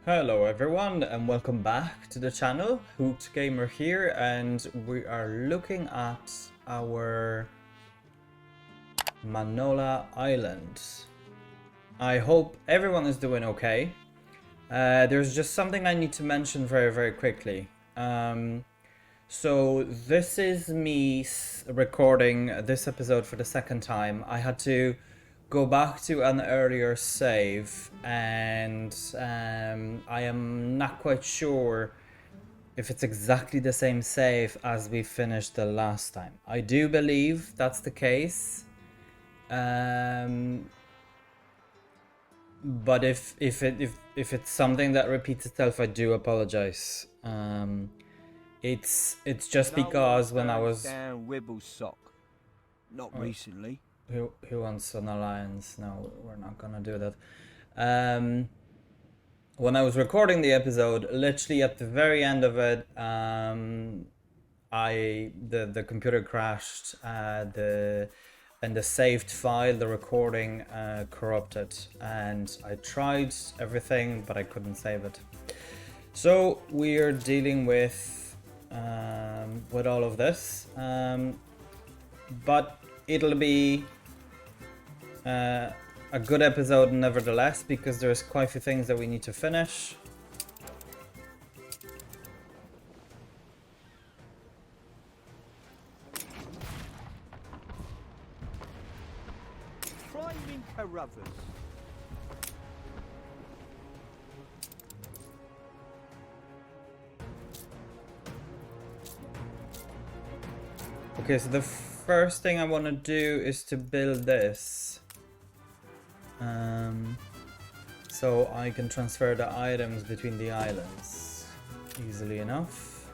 Hello everyone and welcome back to the channel. Hoot Gamer here, and we are looking at our Manola Island. I hope everyone is doing okay. There's just something I need to mention very quickly. So this is me recording this episode for the second time. I had to go back to an earlier save, and I am not quite sure if it's exactly the same save as we finished the last time. I do believe that's the case, but if it's something that repeats itself, I do apologize. It's just because when I was down Wibblesock. Not recently. Who wants an alliance? No, we're not gonna do that. When I was recording the episode, literally at the very end of it, the computer crashed. The saved file, the recording, corrupted, and I tried everything, but I couldn't save it. So we're dealing with all of this, but it'll be a good episode nevertheless, because there's quite a few things that we need to finish. Climbing Carruthers. Okay, so the first thing I want to do is to build this. So I can transfer the items between the islands easily enough.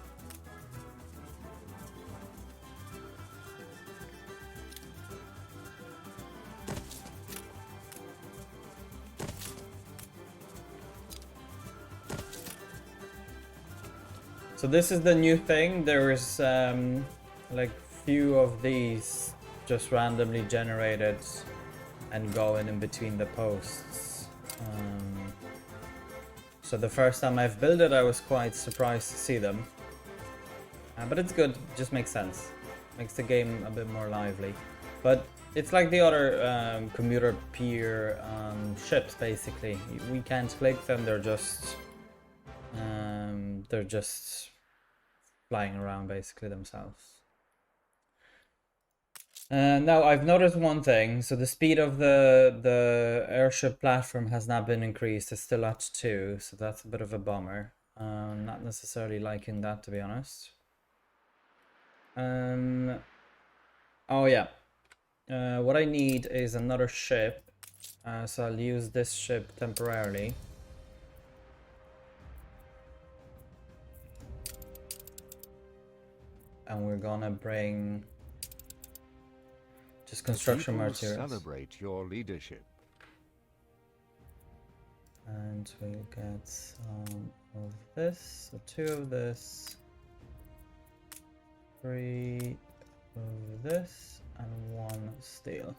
So this is the new thing. There is like few of these just randomly generated and going in between the posts. So the first time I've built it, I was quite surprised to see them. But it's good, just makes sense. Makes the game a bit more lively. But it's like the other commuter peer ships, basically. We can't click them, they're just flying around basically themselves. Now I've noticed one thing. So the speed of the airship platform has not been increased. It's still at 2, so that's a bit of a bummer. Not necessarily liking that, to be honest. Oh yeah. What I need is another ship. So I'll use this ship temporarily. And we're gonna bring just construction materials. Celebrate your leadership. And we'll get some of this, so 2 of this, 3 of this, and 1 steel.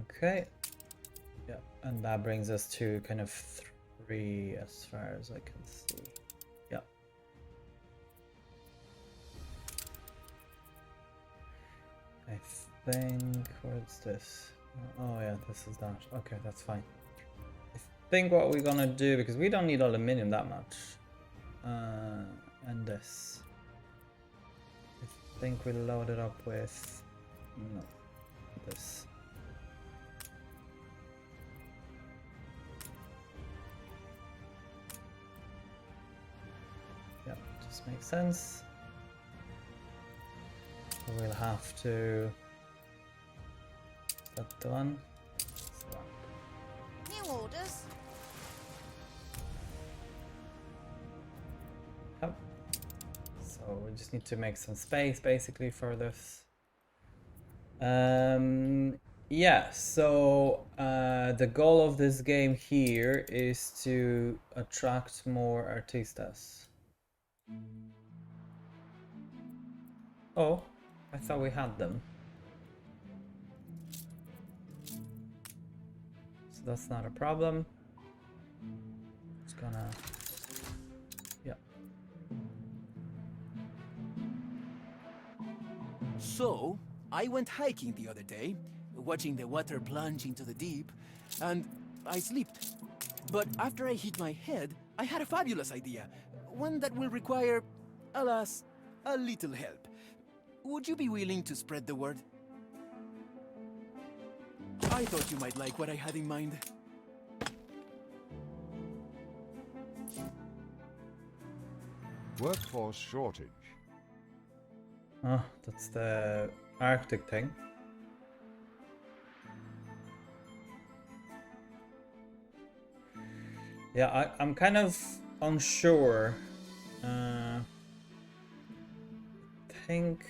Okay, yeah, and that brings us to kind of 3 as far as I can see. Yeah. I think, what's this? Oh yeah, this is that. Okay, that's fine. I think what we're gonna do, because we don't need aluminium that much, and this. I think we'll load it up with, no, this. Yeah, just makes sense. We'll have to that done. New orders. Yep. So we just need to make some space basically for this. Yeah, so the goal of this game here is to attract more Artistas. Oh, I thought we had them. that's not a problem. It's gonna... Yeah. So, I went hiking the other day, watching the water plunge into the deep, and I slipped. But after I hit my head, I had a fabulous idea. One that will require, alas, a little help. Would you be willing to spread the word? I thought you might like what I had in mind. Workforce shortage. Oh, that's the Arctic thing. Yeah, I'm kind of unsure. I think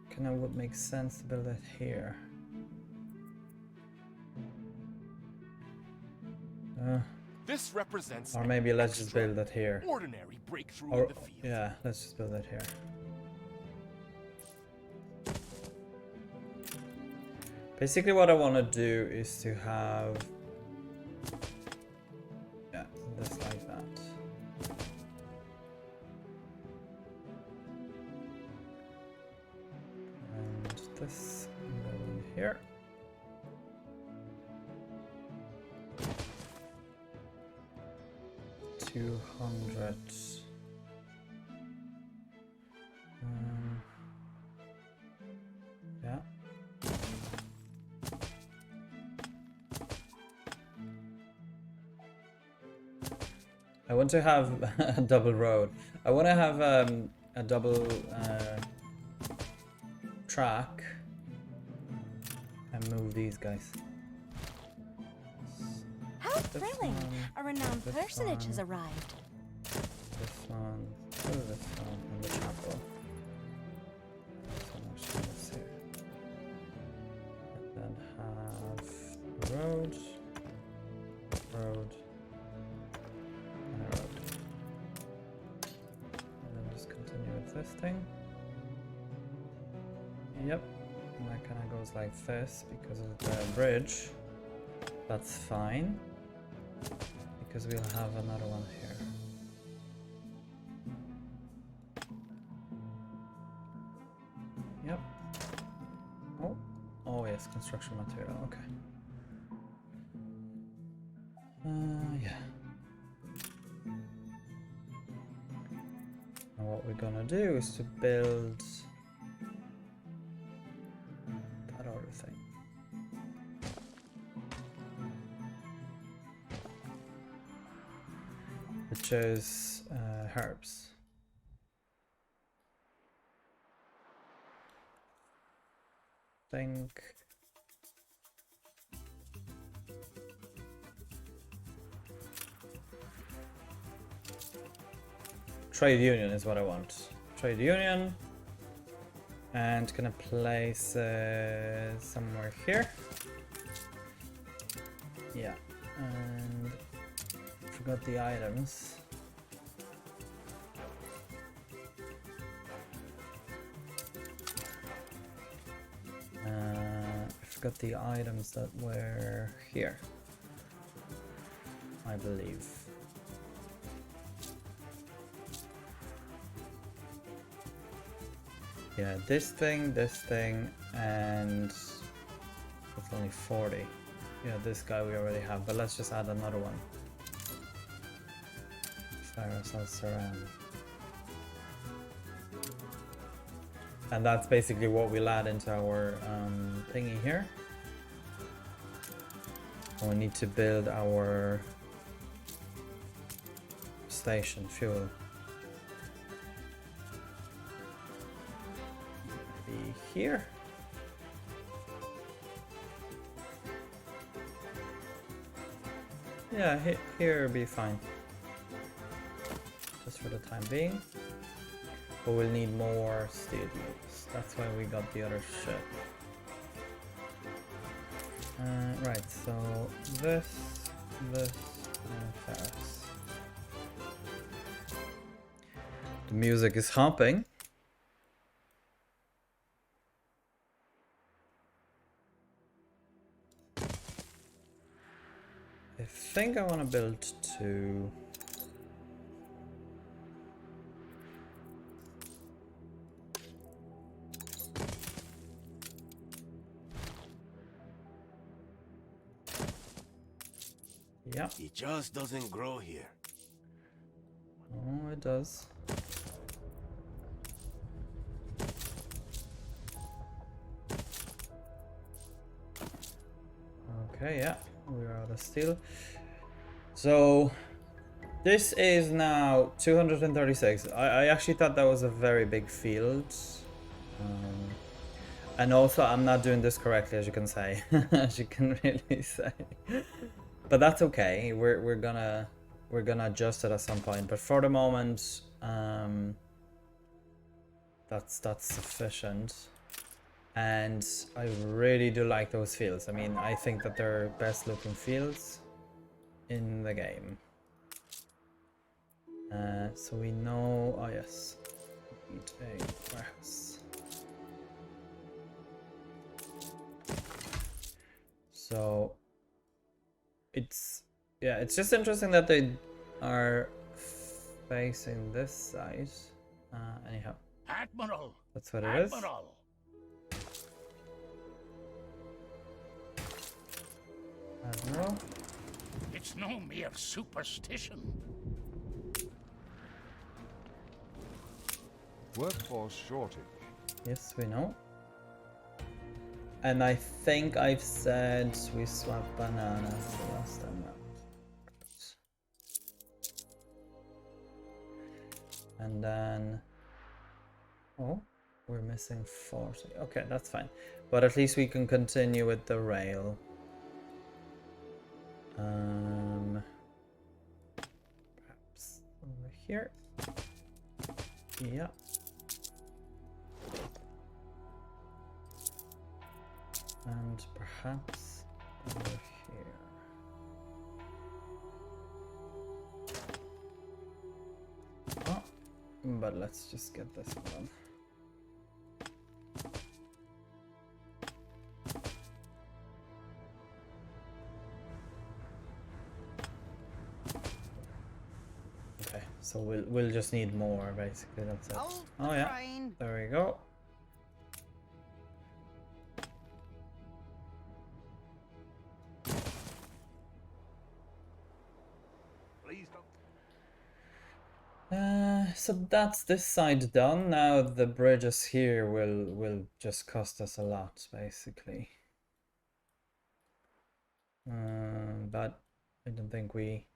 kind of would make sense to build it here. This represents Or maybe let's just build it here. ordinary breakthrough Or in the field. yeah, let's just build it here. Basically what I want to do is to have this like that. And this in here. $200. Yeah. I want to have a double road. I want to have a double track and move these guys. How thrilling! A renowned personage has arrived. This one, this one, and the chapel. So much space here. And then have road, road, and a road. And then just continue with this thing. Yep, and that kind of goes like this because of the bridge. That's fine. Because we'll have another one here. Yep. Oh yes, construction material, okay. Yeah. And what we're gonna do is to build that other thing. Which is herbs. Think trade union is what I want. Trade union, and gonna place somewhere here. Yeah, and forgot the items. I forgot the items that were here, I believe. Yeah, this thing, and it's only 40. Yeah, this guy we already have, but let's just add another one. Fire ourselves surround. And that's basically what we'll add into our thingy here. And we need to build our station fuel. Maybe here. Yeah, here would be fine. Just for the time being. But we'll need more steel wheels. That's why we got the other ship. Right, so this, and Ferris. The music is hopping. I think I want to build 2. Yeah. It just doesn't grow here. Oh, it does. Okay, yeah, we're out of steel. So this is now 236. I actually thought that was a very big field. And also I'm not doing this correctly, as you can say. As you can really say. But that's okay. We're gonna adjust it at some point. But for the moment, that's sufficient. And I really do like those fields. I mean, I think that they're best looking fields in the game. So we know, oh yes, we need a warehouse. So it's, yeah, it's just interesting that they are facing this side. Anyhow, Admiral, that's what it is. Admiral. Admiral. It's no mere superstition. Workforce shortage. Yes, we know. And I think I've said we swap bananas the last time round. And then, oh, we're missing 40. Okay, that's fine. But at least we can continue with the rail. Perhaps over here. Yeah. And perhaps over here. Oh, but let's just get this one. Okay, so we'll just need more basically. That's it. Oh yeah, there we go. So that's this side done. Now the bridges here will just cost us a lot, basically. But I don't think we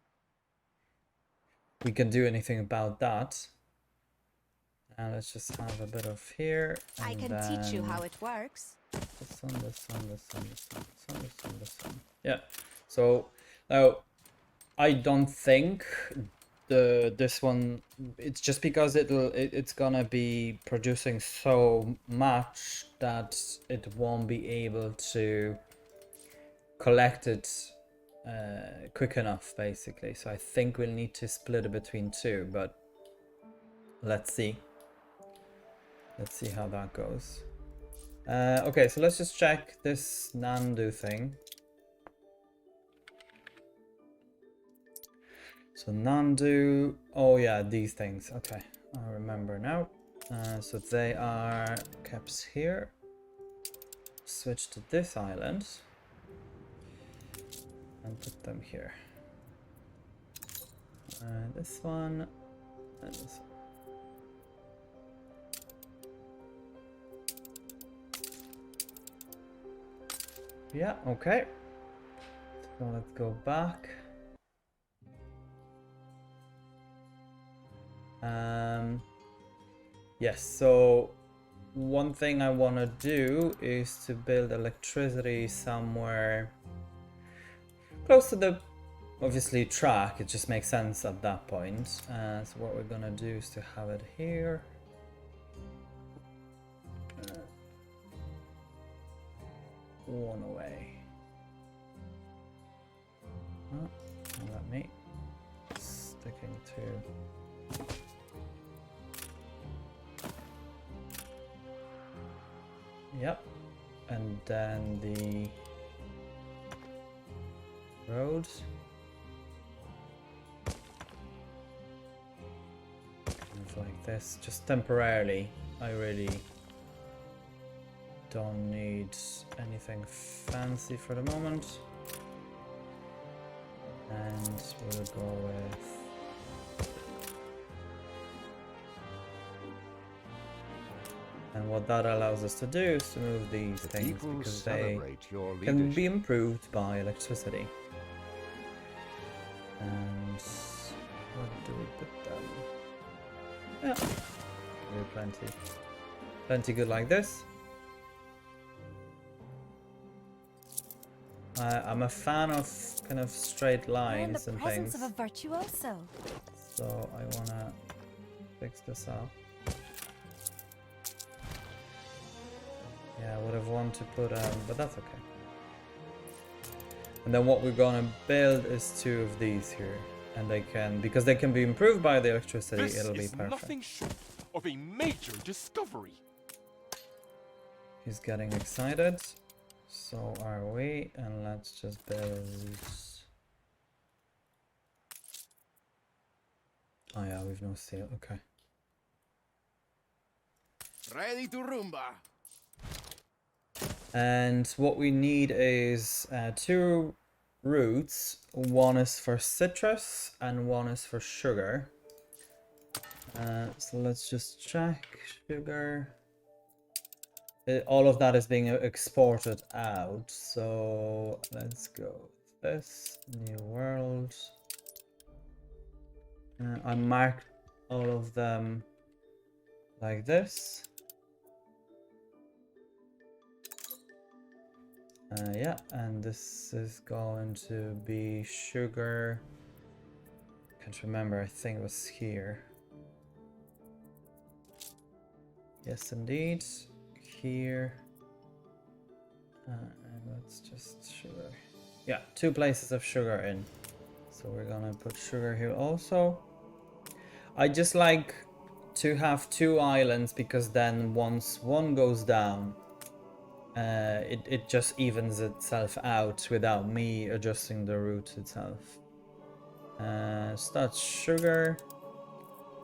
can do anything about that. Now let's just have a bit of here. And I can teach you how it works. This one, this one, this one, this one, this one, this one, this one. Yeah. So now I don't think this one, it's just because it's gonna be producing so much that it won't be able to collect it quick enough, basically. So I think we'll need to split it between 2, but let's see how that goes. Okay, so let's just check this Nandu thing. So Nandu, oh yeah, these things. Okay, I remember now. So they are kept here. Switch to this island and put them here. This one and this one. Yeah, okay. So let's go back. Yes, so one thing I want to do is to build electricity somewhere close to the, obviously, track. It just makes sense at that point. So what we're gonna do is to have it here. One away. Oh, let me sticking to. Yep, and then the road Move like this, just temporarily. I really don't need anything fancy for the moment. And we'll go with... And what that allows us to do is to move these things because they can be improved by electricity. And where do we put them? Yeah, plenty. Plenty good like this. I'm a fan of kind of straight lines and the presence things. of a virtuoso. So I wanna fix this up. Yeah, I would have wanted to put but that's okay. And then what we're gonna build is 2 of these here, and they can, because they can be improved by the electricity, This it'll be is perfect. nothing short of a major discovery. He's getting excited. So are we, and let's just build... Oh yeah, we've no steel, okay. Ready to rumba. And what we need is 2 roots. One is for citrus and one is for sugar. So let's just check sugar. All of that is being exported out. So let's go with this new world. I marked all of them like this. Yeah, and this is going to be sugar. Can't remember, I think it was here. Yes, indeed. Here. And let's just sugar. Yeah, 2 places of sugar in. So we're gonna put sugar here also. I just like to have 2 islands because then once one goes down, it just evens itself out without me adjusting the route itself. So that's sugar.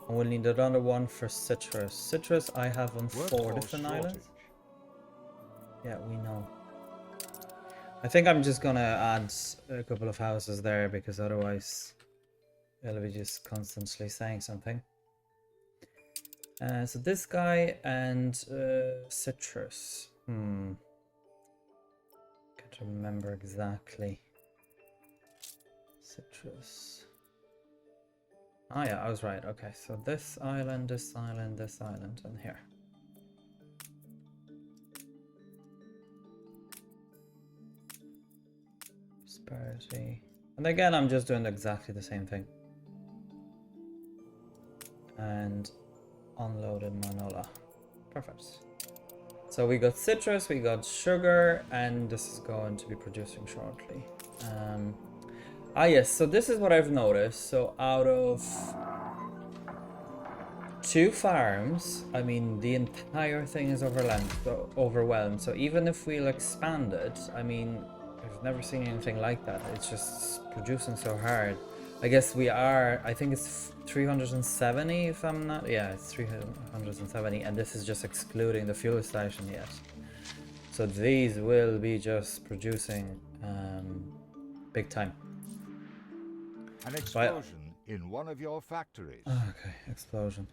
And we'll need another one for citrus. Citrus I have on 4 different islands. Yeah, we know. I think I'm just gonna add a couple of houses there because otherwise it'll be just constantly saying something. So this guy and citrus. Can't remember exactly. Citrus. Oh yeah, I was right. Okay, so this island, this island, this island, and here. Prosperity. And again, I'm just doing exactly the same thing. And unloaded Manola. Perfect. So we got citrus, we got sugar, and this is going to be producing shortly. Yes, so this is what I've noticed. So out of 2 farms, I mean, the entire thing is overwhelmed. So even if we'll expand it, I mean, I've never seen anything like that. It's just producing so hard. I guess we are, I think it's 370 if I'm not, yeah, it's 370, and this is just excluding the fuel station yet. So these will be just producing big time. An explosion in one of your factories. Okay, explosion.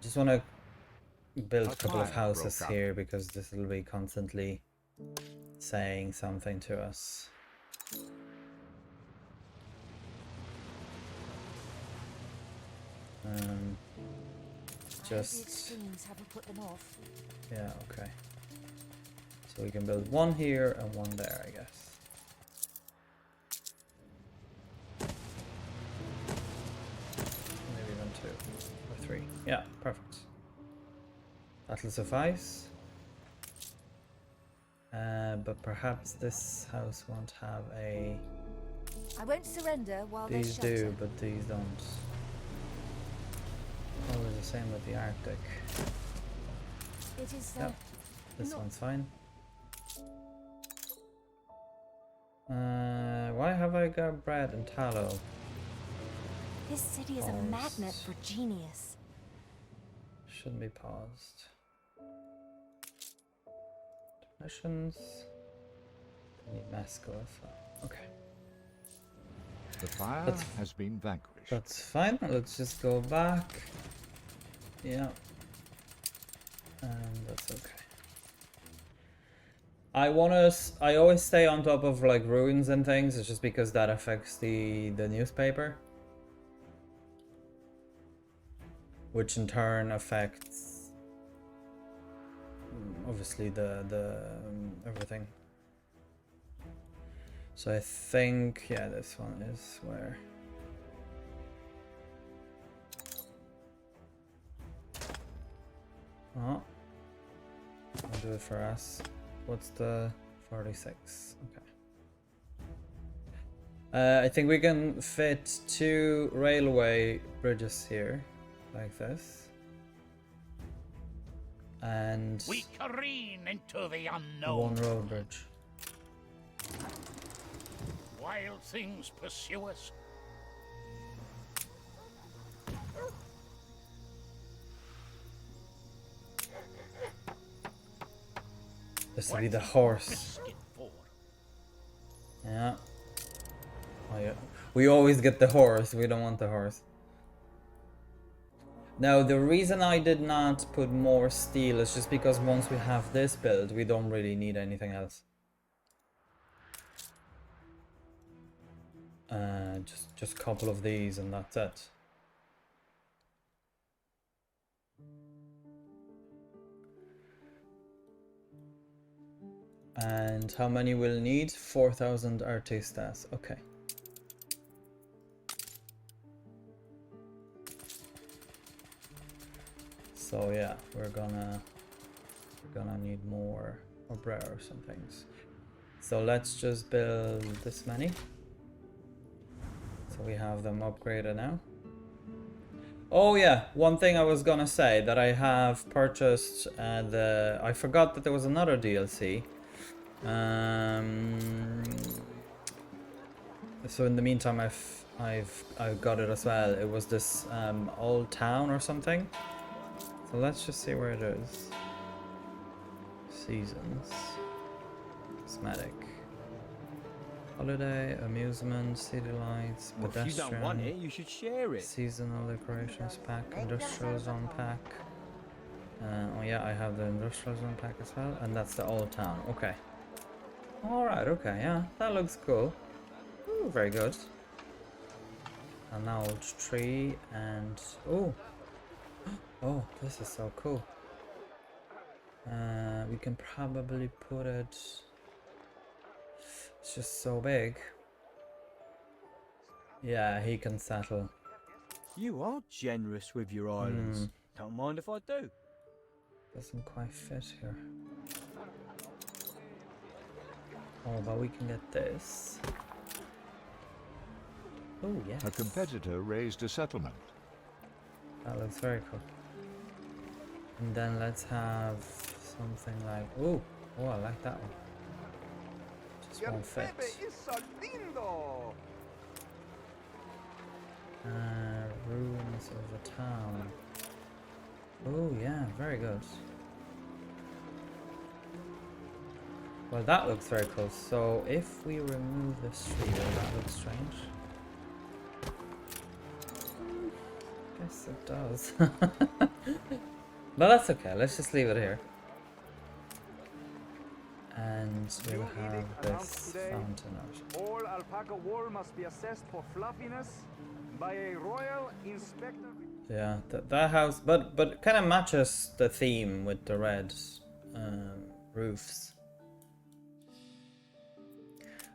Just want to build a couple of houses here because this will be constantly saying something to us. Just yeah, okay. So we can build 1 here and 1 there, I guess. Maybe even 2 or 3. Yeah, perfect. That'll suffice. But perhaps this house won't have a... I won't surrender while These do, but these don't. Always the same with the Arctic. It is Yep, this one's fine. Why have I got bread and tallow? This city is a magnet for genius. shouldn't be paused. Missions. I need Masco as well. Okay. The fire has been vanquished. That's fine. Let's just go back. Yeah. And that's okay. I always stay on top of like ruins and things. It's just because that affects the newspaper, which in turn affects obviously the everything. So I think, yeah, this one is where. Oh, I'll do it for us. What's the 46? Okay. I think we can fit 2 railway bridges here, like this. And We careen into the unknown. 1 road bridge. Wild things pursue us. This will be the horse. Biscuit for. Yeah. Oh yeah. We always get the horse. We don't want the horse. Now, the reason I did not put more steel is just because once we have this build, we don't really need anything else. Just a couple of these and that's it. And how many we'll need? 4,000 Artistas. Okay. So yeah, we're gonna need more obreros and things. So let's just build this many. So we have them upgraded now. Oh yeah, one thing I was gonna say that I have purchased I forgot that there was another DLC. So in the meantime I've got it as well. It was this old town or something. So let's just see where it is. Seasons. Cosmetic. Holiday, amusement, city lights, Well, if you don't want it, pedestrian, you should share it. seasonal decorations pack, industrial zone pack. Oh yeah, I have the industrial zone pack as well, and that's the old town. Okay. Alright, okay, yeah, that looks cool. Ooh, very good. An old tree and... oh! Oh, this is so cool. We can probably put it... it's just so big. Yeah, he can settle. You are generous with your islands. Don't mind if I do. Doesn't quite fit here. Oh, but we can get this. Oh, yes. A competitor raised a settlement. That looks very cool. And then let's have something like... oh, I like that one. Just won't fit. Ruins of a town. Oh yeah, very good. Well, that looks very cool. So if we remove this tree, that looks strange. Guess it does. But that's okay. Let's just leave it here. And we'll have this fountain out. All alpaca wool must be assessed for fluffiness by a royal inspector. Yeah, that house, but it kind of matches the theme with the red roofs.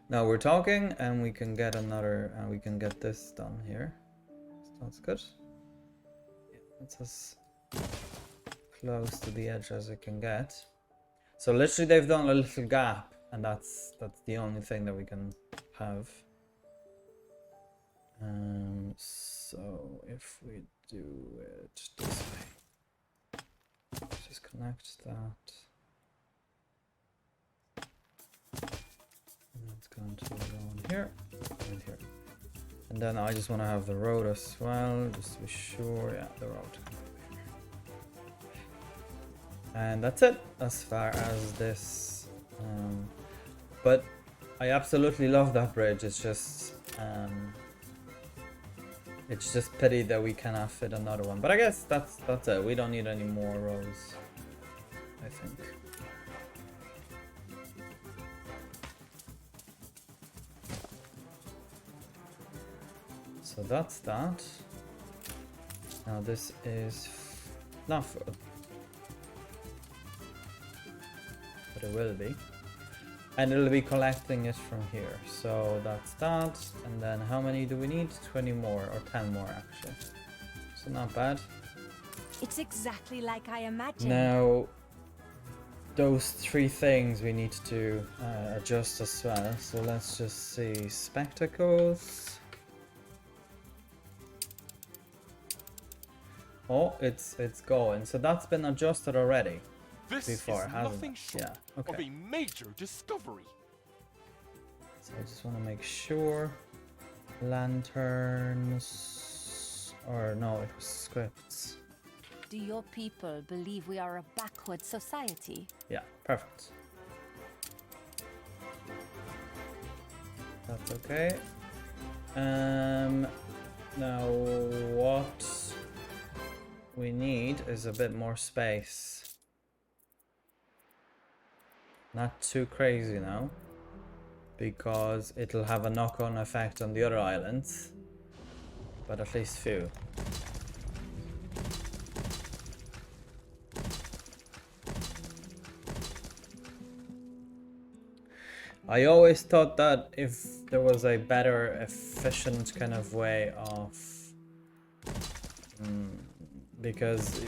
Now we're talking, and we can get another. We can get this done here. So that's good. Yeah, that's as close to the edge as it can get. So literally, they've done a little gap, and that's the only thing that we can have. So if we do it this way, just connect that, and that's going to go in here and here, and then I just want to have the road as well, just to be sure. Yeah, the road. And that's it as far as this. But I absolutely love that bridge. It's just pity that we cannot fit another one. But I guess that's it. We don't need any more rows, I think. So that's that. Now this is not food, but it will be. And it'll be collecting it from here. So that's that. And then how many do we need? 20 more, or 10 more actually. So not bad. It's exactly like I imagined. Now, those 3 things we need to adjust as well. So let's just see. Spectacles. Oh, it's going. So that's been adjusted already. This Before, is hasn't nothing it? short Yeah, of okay. a major discovery. So I just want to make sure. Lanterns. Or no, it was scripts. Do your people believe we are a backward society? Yeah, perfect. That's okay. Now what we need is a bit more space. Not too crazy now, because it'll have a knock-on effect on the other islands, but at least few. I always thought that if there was a better, efficient kind of way of... because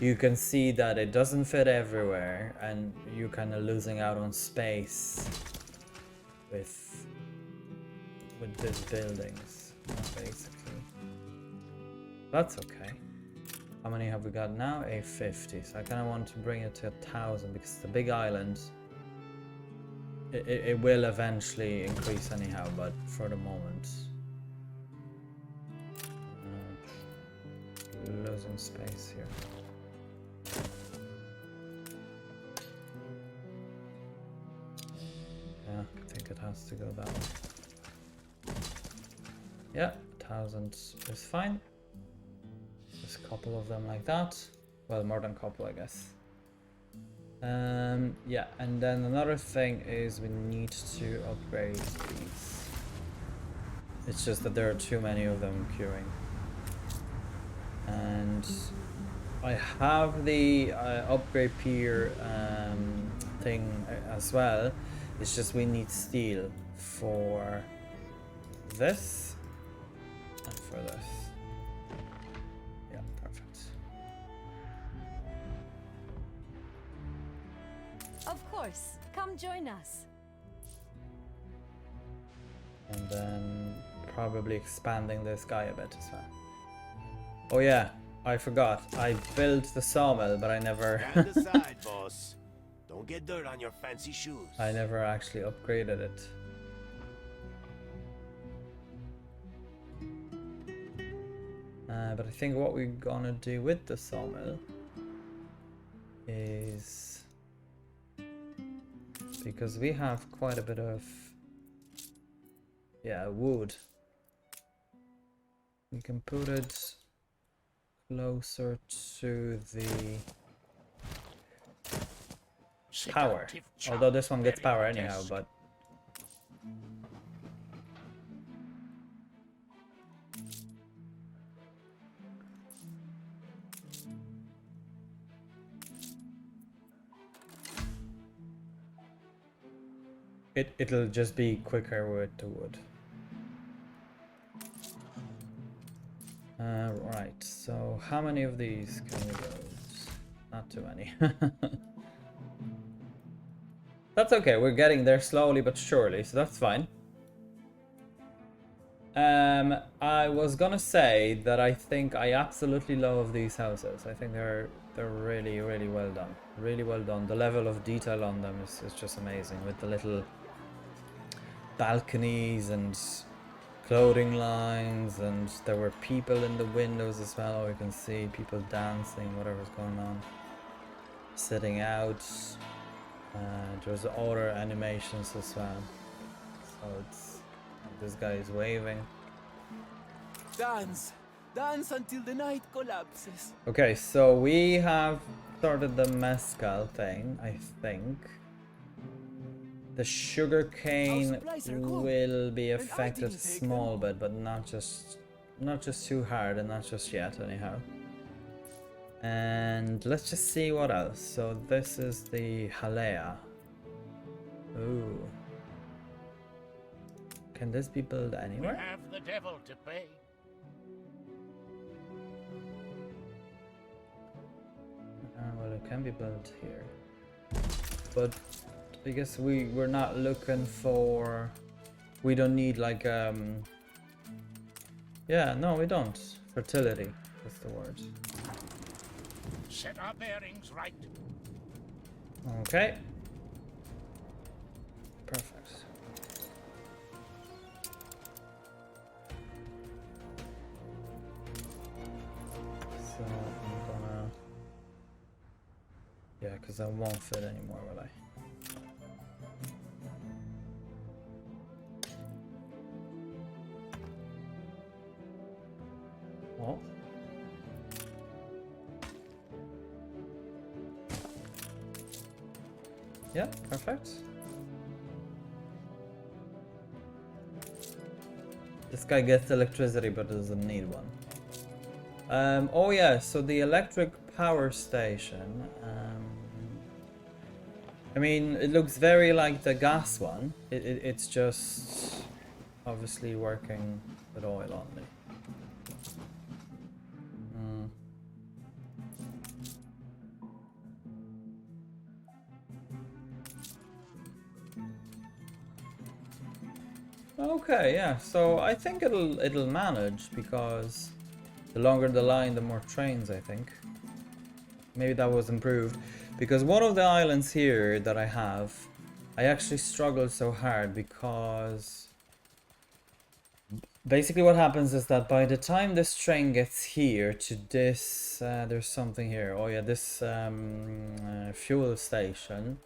you can see that it doesn't fit everywhere and you're kind of losing out on space with these buildings, basically. That's okay. How many have we got now? 850. So I kind of want to bring it to 1,000 because it's a big island. It will eventually increase anyhow, but for the moment, losing space here. Yeah, I think it has to go that way. Yeah, 1,000 is fine. Just a couple of them like that. Well, more than a couple, I guess. Yeah, and then another thing is we need to upgrade these. It's just that there are too many of them queuing. And I have the upgrade pier thing as well. It's just we need steel for this and for this. Yeah, perfect. Of course. Come join us. And then probably expanding this guy a bit as well. Oh yeah, I forgot. I built the sawmill, but I never... Stand aside, boss. Don't get dirt on your fancy shoes. I never actually upgraded it. But I think what we're gonna do with the sawmill is... because we have quite a bit of... yeah, wood. We can put it closer to the power. Although this one gets power anyhow, but... it'll just be quicker with the wood. Right, so how many of these can we use? Not too many. That's okay, we're getting there slowly but surely, so that's fine. I was gonna say that I think I absolutely love these houses. I think they're really, really well done. Really well done. The level of detail on them is just amazing, with the little balconies and clothing lines, and there were people in the windows as well. You can see people dancing, whatever's going on. sitting out. There's other animations as well. So it's this guy is waving. Dance. Dance until the night collapses. Okay, so we have started the mezcal thing, I think. The sugar cane will be affected a small bit, but not just too hard, and not just yet anyhow. And let's just see what else. So this is the Halea. Ooh. Can this be built We anywhere? have the devil to pay. Well, it can be built here. But I guess we're not looking for... We don't need like... Yeah, no, we don't. Fertility is the word. Set our bearings right. Okay. Perfect. So I'm gonna... Yeah, because I won't fit anymore, will I? Oh. Yeah, perfect. This guy gets electricity but doesn't need one. Oh yeah, so the electric power station. I mean, it looks very like the gas one. It's just obviously working with oil only. Okay, yeah. So I think it'll manage, because the longer the line, the more trains, I think. Maybe that was improved, because one of the islands here that I have, I actually struggled so hard because basically what happens is that by the time this train gets here to this, there's something here. Oh yeah, this fuel station.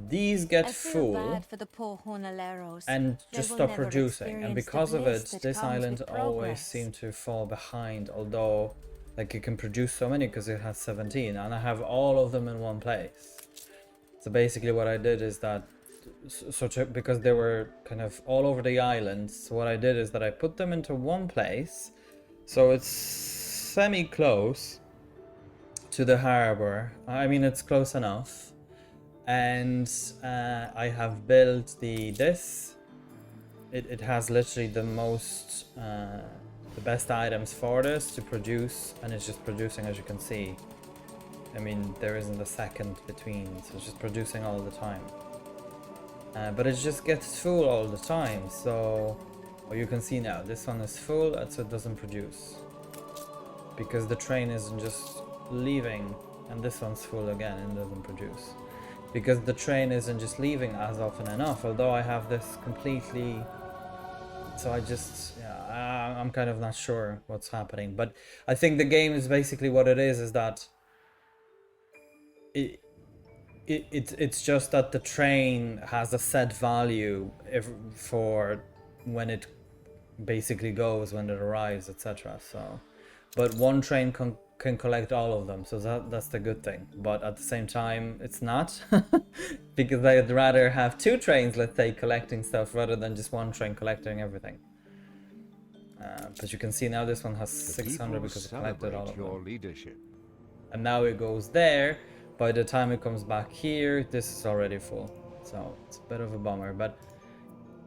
These get I feel full bad for the poor Jornaleros. and They just will stop never producing, and experience the because of bliss it, that this comes island with always progress. seems to fall behind, although like it can produce so many because it has 17, and I have all of them in one place. So basically what I did is that, because they were kind of all over the island, so what I did is that I put them into one place, so it's semi-close to the harbor. I mean, it's close enough. And I have built this. It has literally the most, the best items for this to produce, and it's just producing, as you can see. I mean, there isn't a second between, so it's just producing all the time. But it just gets full all the time, so you can see now, this one is full, so it doesn't produce. Because the train isn't just leaving, and this one's full again and doesn't produce. Because the train isn't just leaving as often enough, although I have this completely... So I just... Yeah, I'm kind of not sure what's happening. But I think the game is basically what it is that... It's just that the train has a set value for when it basically goes, when it arrives, etc. So, but one train can collect all of them, so that's the good thing. But at the same time, it's not, because I'd rather have two trains, let's say, collecting stuff rather than just one train collecting everything. But you can see now this one has 600 because it collected all of them. Leadership. And now it goes there. By the time it comes back here, this is already full. So it's a bit of a bummer, but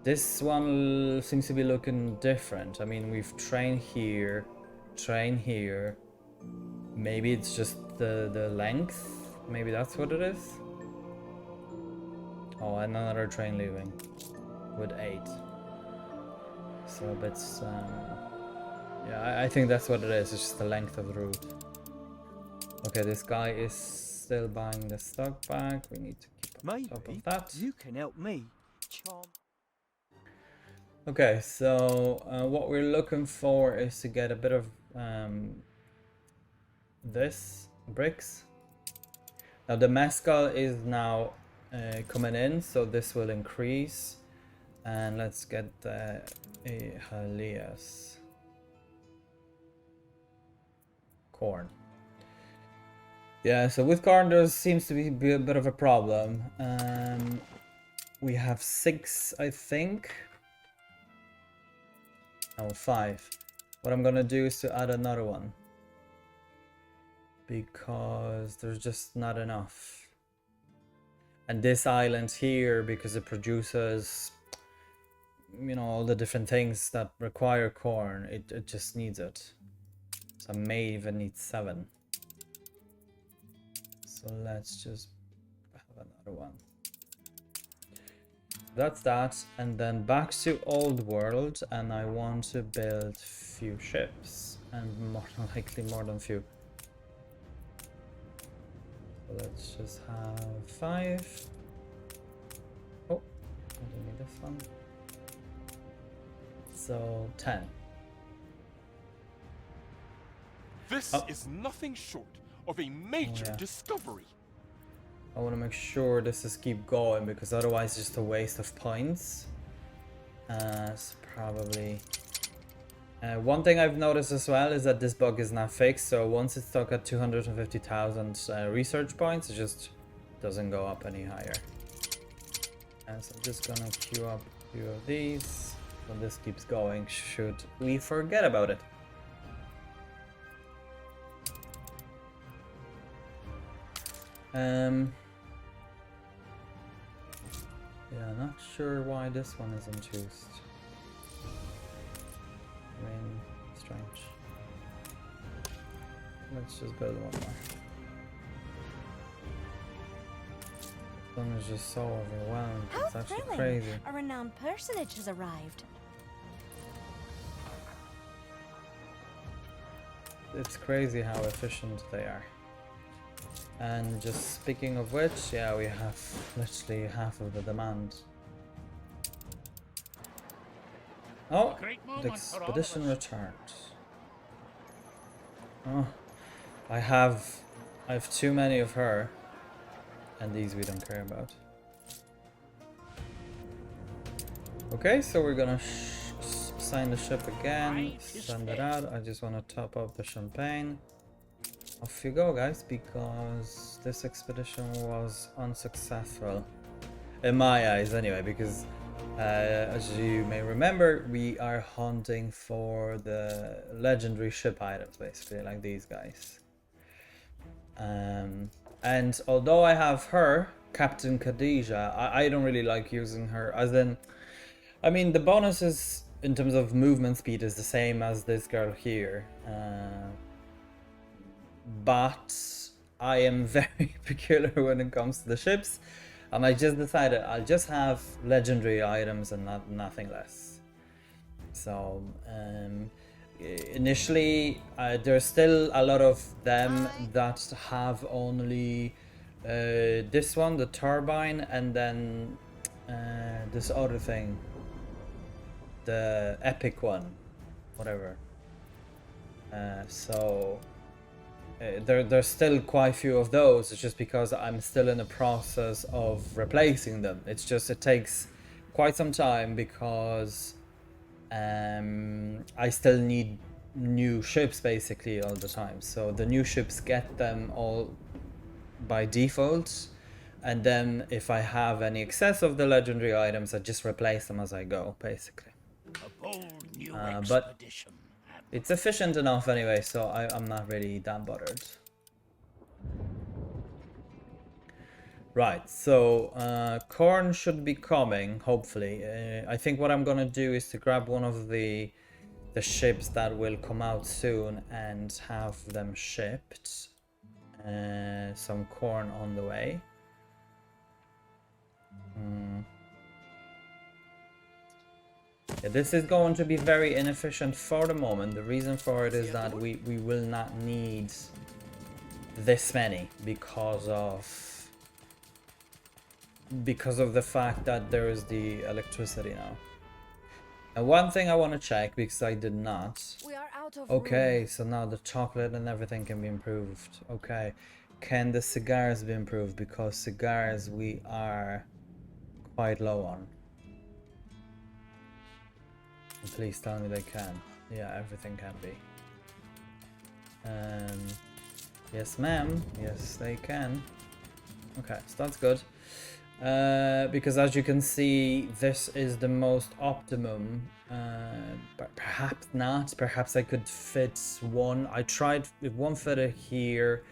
this one seems to be looking different. I mean, we've train here. Maybe it's just the length. Maybe that's what it is. Oh, and another train leaving with 8. So it's yeah, I think that's what it is. It's just the length of the route. Okay, this guy is still buying the stock back. We need to keep on top of that. You can help me, charm. Okay, so what we're looking for is to get a bit of this bricks. Now the mescal is now coming in, so this will increase. And let's get the Halias. Corn. Yeah, so with corn there seems to be a bit of a problem. We have 6, I think. No, 5. What I'm gonna do is to add another one, because there's just not enough. And this island here, because it produces, you know, all the different things that require corn, it just needs it. So I may even need 7. So let's just have another one. That's that, and then back to Old World, and I want to build few ships, and more than likely more than few. So let's just have 5. Oh, I don't need this one. So 10. This is nothing short of a major discovery. I want to make sure this is keep going, because otherwise it's just a waste of points. So probably... one thing I've noticed as well is that this bug is not fixed, so once it's stuck at 250,000 research points, it just doesn't go up any higher. And so I'm just gonna queue up a few of these, so this keeps going should we forget about it. Yeah, not sure why this one isn't used. I mean, strange. Let's just build one more. This one is just so overwhelmed. How It's actually thrilling! crazy. A renowned personage has arrived. It's crazy how efficient they are. And just speaking of which, yeah, we have literally half of the demand. Oh, the expedition returned. Oh, I have too many of her, and these we don't care about. Okay, so we're gonna sign the ship again, send it out. I just want to top up the champagne. Off you go, guys, because this expedition was unsuccessful. In my eyes, anyway, because as you may remember, we are hunting for the legendary ship items, basically, like these guys. And although I have her, Captain Khadija, I don't really like using her, as in, I mean, the bonuses in terms of movement speed is the same as this girl here. But I am very peculiar when it comes to the ships, and I just decided I'll just have legendary items and nothing less. So initially there's still a lot of them that have only this one, the turbine, and then this other thing, the epic one, whatever. So there's still quite a few of those. It's just because I'm still in the process of replacing them. It's just, it takes quite some time because I still need new ships basically all the time. So the new ships get them all by default, and then if I have any excess of the legendary items, I just replace them as I go, basically. A bold new But expedition. it's efficient enough anyway, so I'm not really that bothered. Right, so corn should be coming, hopefully. I think what I'm gonna do is to grab one of the ships that will come out soon and have them shipped. Some corn on the way. Yeah, this is going to be very inefficient for the moment. The reason for it is that we will not need this many because of the fact that there is the electricity now. And one thing I want to check, because I did not. We are out of Okay, so now the chocolate and everything can be improved. Okay, can the cigars be improved? Because cigars we are quite low on. And please tell me they can. Yeah, everything can be. Yes, ma'am. Yes, they can. Okay, so that's good. Because as you can see, this is the most optimum. But perhaps not. Perhaps I could fit one. I tried if one fitted here.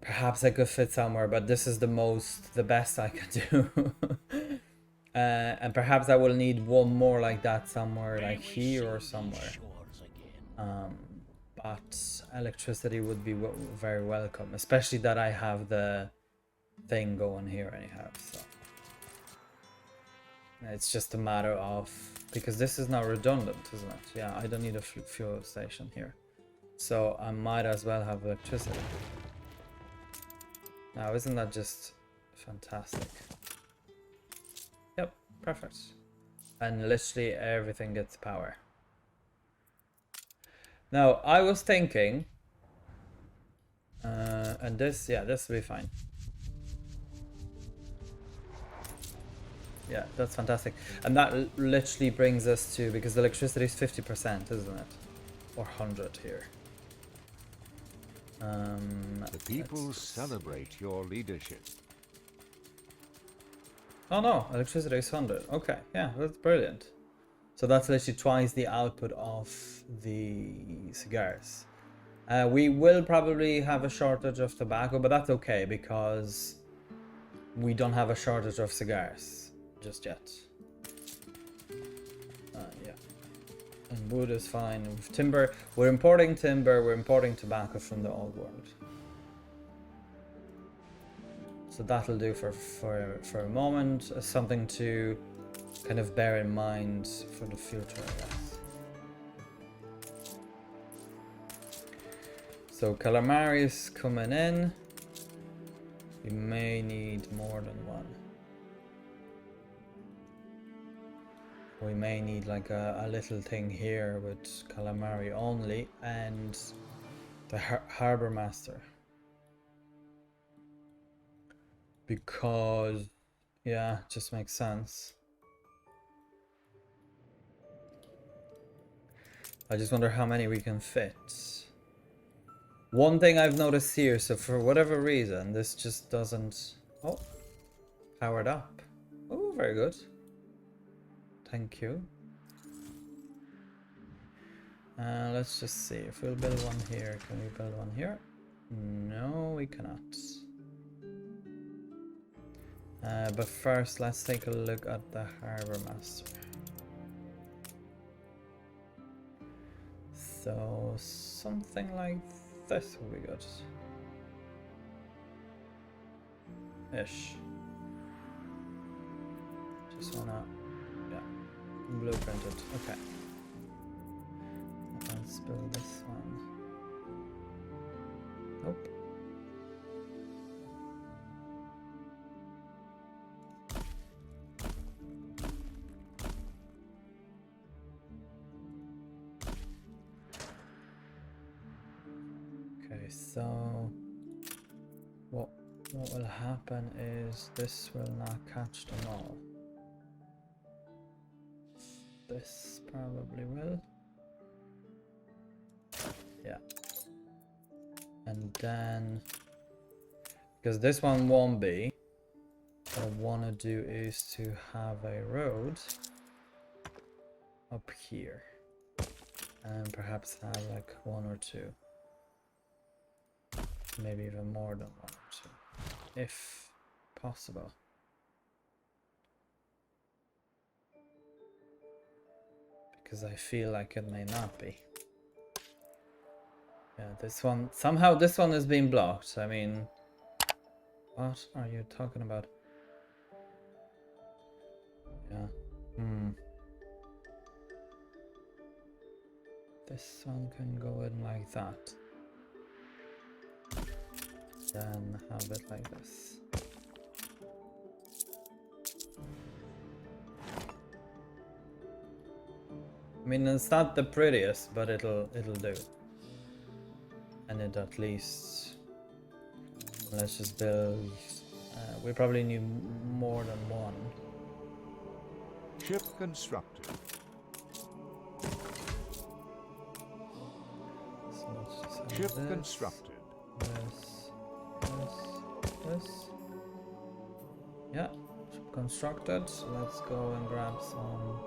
Perhaps I could fit somewhere, but this is the best I could do. And perhaps I will need one more like that somewhere, like here or somewhere. But electricity would be very welcome, especially that I have the thing going here anyhow. So it's just a matter of, because this is now redundant, isn't it? Yeah, I don't need a fuel station here, so I might as well have electricity. Now, isn't that just fantastic? Yep, perfect. And literally everything gets power. Now, I was thinking, and this, yeah, this will be fine. Yeah, that's fantastic. And that literally brings us to, because electricity is 50%, isn't it? Or 100 here. The people celebrate your leadership. Oh no, electricity is 100. Okay, yeah, that's brilliant. So that's literally twice the output of the cigars. We will probably have a shortage of tobacco, but that's okay because we don't have a shortage of cigars just yet. Yeah. And wood is fine. With timber, we're importing timber, we're importing tobacco from the old world. So that'll do for a moment. Something to kind of bear in mind for the future, I guess. So Calamari is coming in. We may need more than one. We may need like a little thing here with Calamari only and the Harbor Master. Because, yeah, it just makes sense. I just wonder how many we can fit. One thing I've noticed here, so for whatever reason, this just doesn't... Oh, powered up. Oh, very good. Thank you. Let's just see, if we'll build one here, can we build one here? No, we cannot. But first, let's take a look at the Harbor Master. So, something like this will be good. Ish. Just wanna, yeah, blueprint it. Okay. Let's build this one. Nope. Okay, so what will happen is this will not catch them all. This probably will. Yeah. And then, because this one won't be, what I want to do is to have a road up here. And perhaps have like one or two. Maybe even more than one or two, if possible. Because I feel like it may not be. Yeah, this one, somehow this one is being blocked. I mean, what are you talking about? Yeah, This one can go in like that. Then have it like this. I mean, it's not the prettiest, but it'll do. And it at least, Let's just build. We probably need more than one. Ship constructed. So let's just have Ship this, constructed. this. Yeah, ship constructed. So let's go and grab some.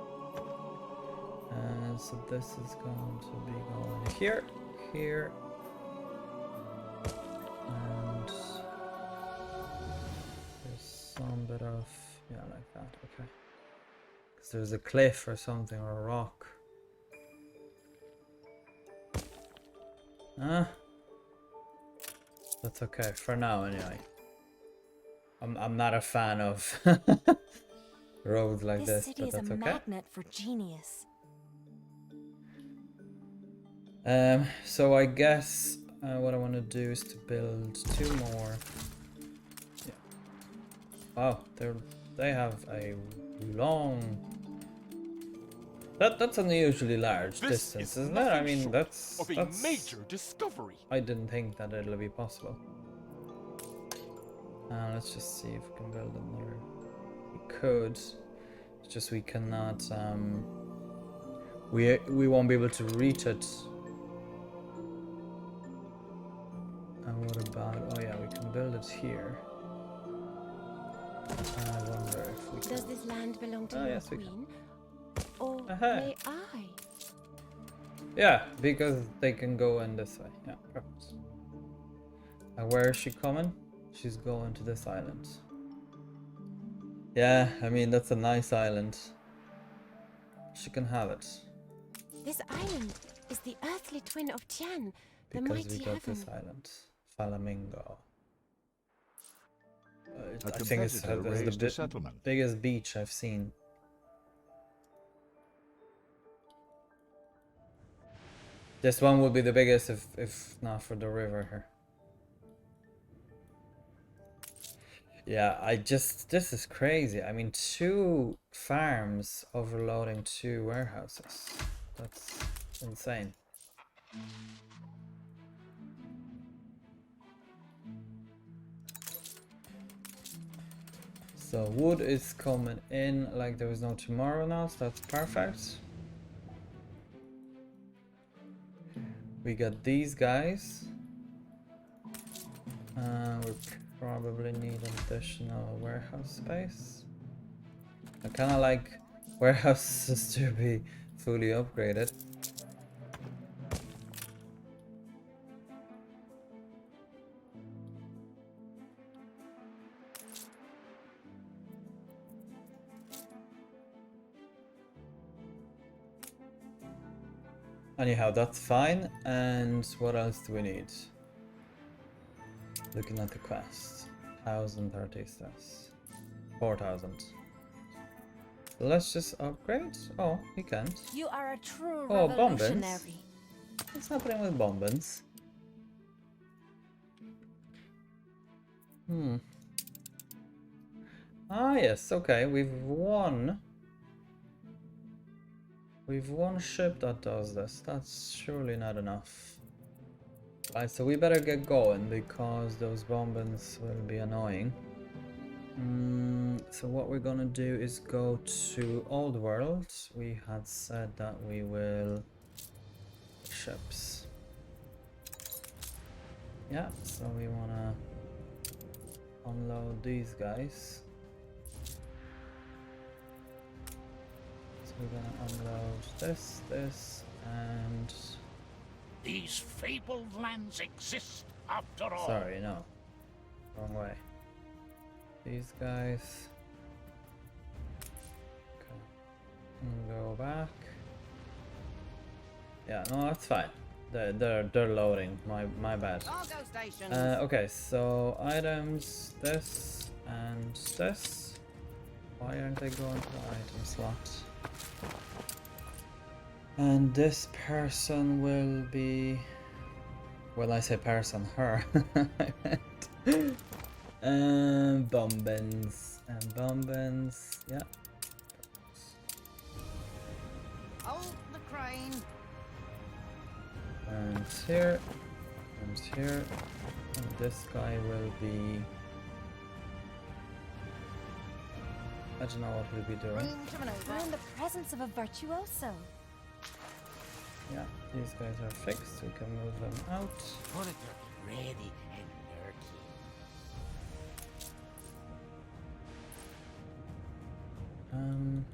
So this is going to be going here, here, and there's some bit of, yeah, like that, okay. Because there's a cliff or something, or a rock. That's okay, for now anyway. I'm not a fan of roads like this, city but is that's a okay. magnet for genius. So I guess what I want to do is to build 2 more. Yeah. Wow, they have a long. That's unusually large distance, isn't it? I mean, that's major discovery. I didn't think that it'll be possible. Let's just see if we can build another. We could. It's just we cannot. We won't be able to reach it. And what about? Oh yeah, we can build it here. I wonder if we can. Does this land belong to Oh, your yes, we can. queen? Or Aha. may I? Yeah, because they can go in this way. Yeah, perfect. And where is she coming? She's going to this island. Yeah, I mean, that's a nice island. She can have it. This island is the earthly twin of Tian, the Because mighty we got heaven. this island. Flamingo. A I think it's competitor raised the a settlement. biggest beach I've seen. This one would be the biggest if not for the river here. Yeah, this is crazy. I mean, 2 farms overloading 2 warehouses. That's insane. So wood is coming in like there is no tomorrow now, so that's perfect. We got these guys. We probably need additional warehouse space. I kind of like warehouses to be fully upgraded. Anyhow, that's fine. And what else do we need? Looking at the quest. 1,000 Artistas. 4,000. Let's just upgrade. Oh, we can't. You are a true Oh, bombins. revolutionary. What's happening with bombins? Ah, yes, okay. We've one ship that does this. That's surely not enough. Right, so we better get going because those bombins will be annoying. So what we're gonna do is go to Old World. We had said that we will ships. Yeah, so we wanna unload these guys. So we're gonna unload this, and These fabled lands exist after all. sorry, no, wrong way. These guys. Okay, and go back. Yeah, no, that's fine. They're loading. My bad. Okay, so items, this and this. Why aren't they going to the item slot? And this person will be. Well, I say person, her. Bombins and bombins. Yeah. Hold the crane. And here, and items here. And this guy will be... I don't know what he'll be doing. We're in the presence of a virtuoso. Yeah, these guys are fixed. We can move them out. Want it to be ready and lurking.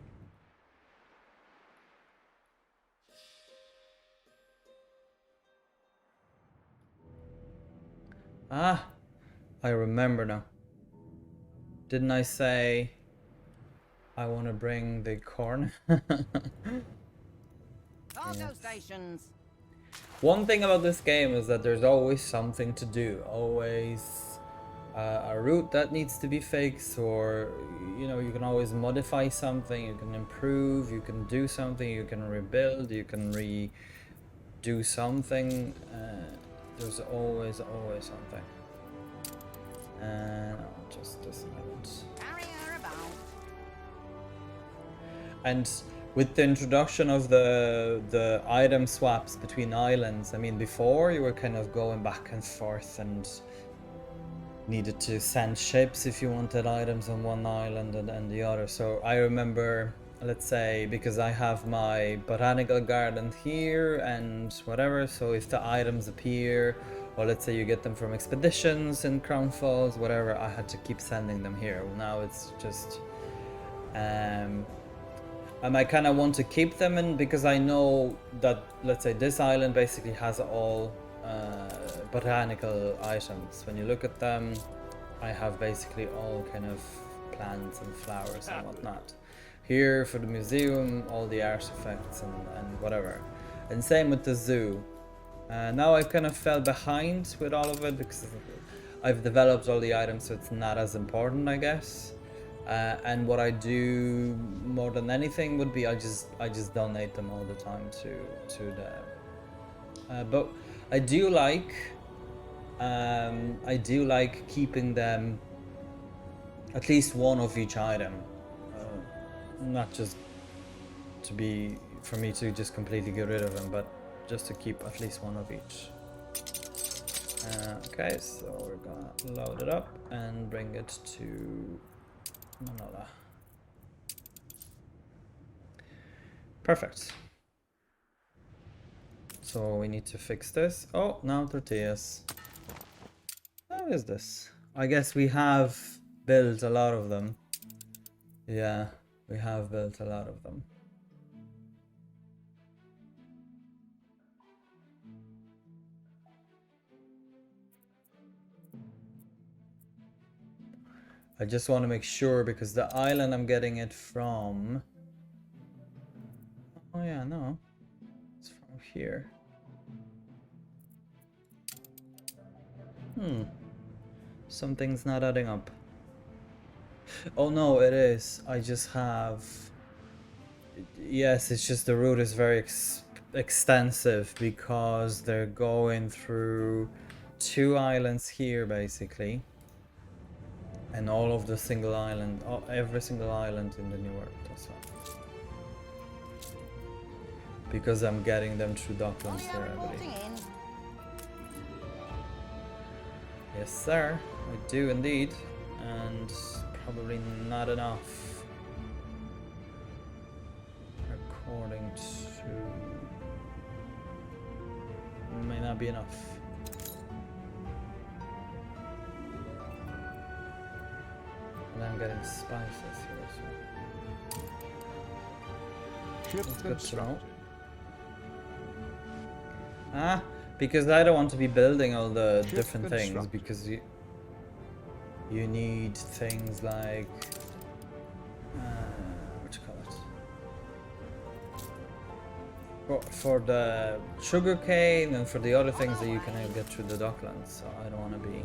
Ah, I remember now. Didn't I say I want to bring the corn? Cargo stations. One thing about this game is that there's always something to do. Always a route that needs to be fixed, or you know, you can always modify something, you can improve, you can do something, you can rebuild, you can redo something. There's always something. And I'll just dismount. And with the introduction of the item swaps between islands, I mean, before you were kind of going back and forth and needed to send ships if you wanted items on one island and the other. So I remember, let's say, because I have my botanical garden here and whatever, so if the items appear, or let's say you get them from expeditions in Crown Falls, whatever, I had to keep sending them here. Now it's just and I kind of want to keep them in, because I know that, let's say, this island basically has all botanical items. When you look at them, I have basically all kind of plants and flowers and whatnot. Here for the museum, all the artifacts and whatever. And same with the zoo. Now I kind of fell behind with all of it because I've developed all the items, so it's not as important, I guess. And what I do more than anything would be I just donate them all the time to the. But I do like keeping them, at least one of each item, not just for me to just completely get rid of them, but just to keep at least one of each. Okay, so we're gonna load it up and bring it to Manola. Perfect. So we need to fix this. Oh, now tortillas. How is this? I guess we have built a lot of them. Yeah, we have built a lot of them. I just want to make sure, because the island I'm getting it from... Oh yeah, no. It's from here. Something's not adding up. Oh no, it is. I just have... Yes, it's just the route is very extensive, because they're going through 2 islands here, basically. And all of the single island, every single island in the New World as well. Because I'm getting them through Docklands there, I believe. Yes, sir, I do indeed. And probably not enough. According to... May not be enough. And I'm getting spices here as well. That's good to know. Ah, because I don't want to be building all the different things, because you need things like what you call it, for the sugar cane and for the other things that you can get through the Docklands. So I don't want to be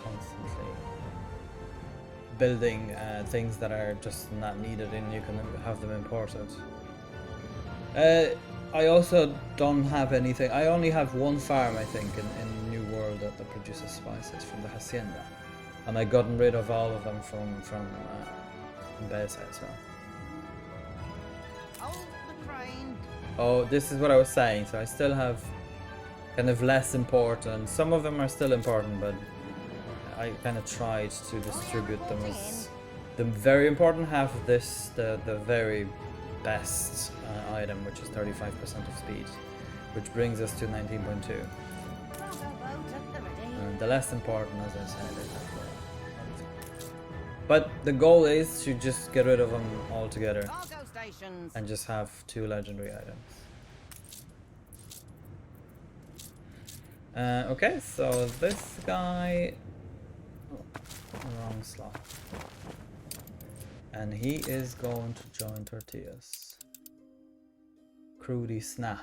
constantly building things that are just not needed, and you can have them imported. I also don't have anything. I only have one farm, I think, in New World that produces spices from the hacienda, and I gotten rid of all of them from Besa as well. Oh, this is what I was saying. So I still have kind of less important. Some of them are still important, but I kind of tried to distribute them as the very important half of this, the very best item, which is 35% of speed, which brings us to 19.2. And the less important, as I said, is but the goal is to just get rid of them altogether and just have 2 legendary items. Okay, so this guy... Oh, wrong slot. And he is going to join Tortillas. Crudy Sna.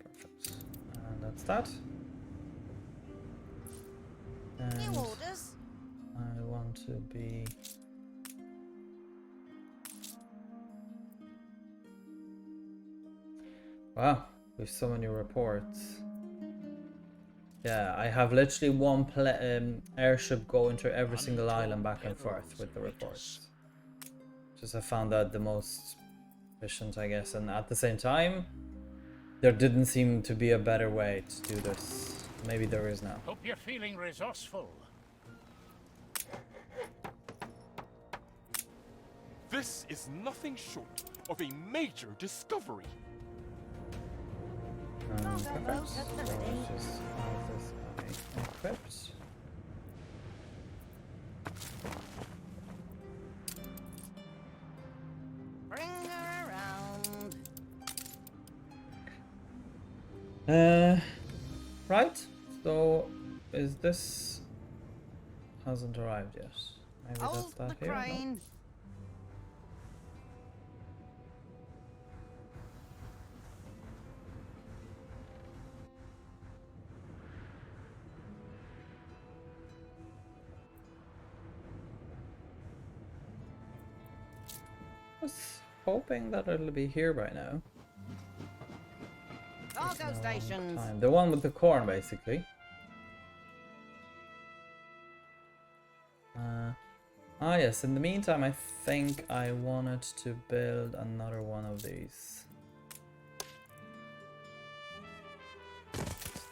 Perfect. And that's that. And New orders. I want to be... Wow, with so many reports. Yeah, I have literally one airship going to every single island back and forth with the reports. Just I found that the most efficient, I guess, and at the same time, there didn't seem to be a better way to do this. Maybe there is now. Hope you're feeling resourceful. This is nothing short of a major discovery. Perfect. So let's just have this guy equipped. Bring her around. Right. So, is this hasn't arrived yet? Maybe that's Hold that the here. No? crane. I was hoping that it'll be here by now. Cargo stations. The one with the corn, basically. Yes, in the meantime, I think I wanted to build another one of these.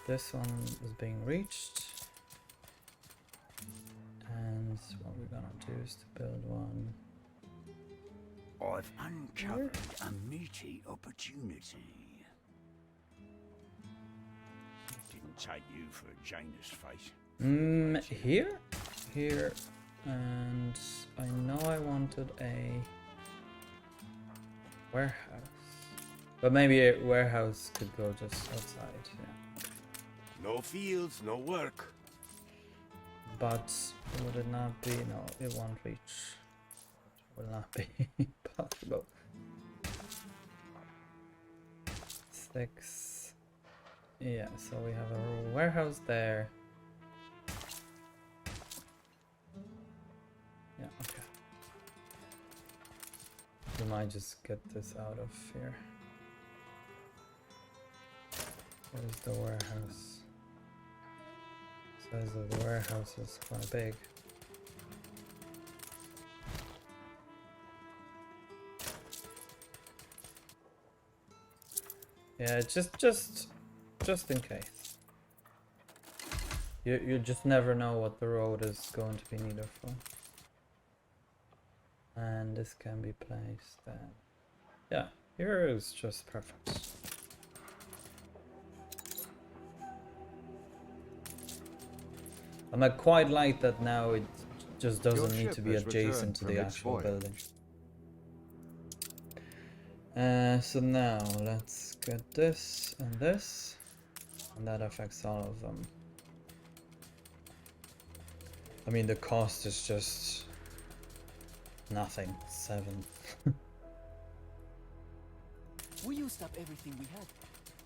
This one is being reached. And what we're gonna do is to build one. I've uncovered a meaty opportunity. Didn't take you for a Janus face. Here, and I know I wanted a warehouse, but maybe a warehouse could go just outside. Yeah. No fields, no work. But would it not be? No, it won't reach. It will not be possible. 6. Yeah, so we have a warehouse there. Yeah, okay. We might just get this out of here. Where's the warehouse? Says that the warehouse is quite big. Yeah, just in case. You just never know what the road is going to be needed for. And this can be placed then. Yeah, here is just perfect. And I quite like that now it just doesn't need to be adjacent to the actual building. So now let's get this and this, and that affects all of them. I mean, the cost is just nothing. 7. We used up everything we had,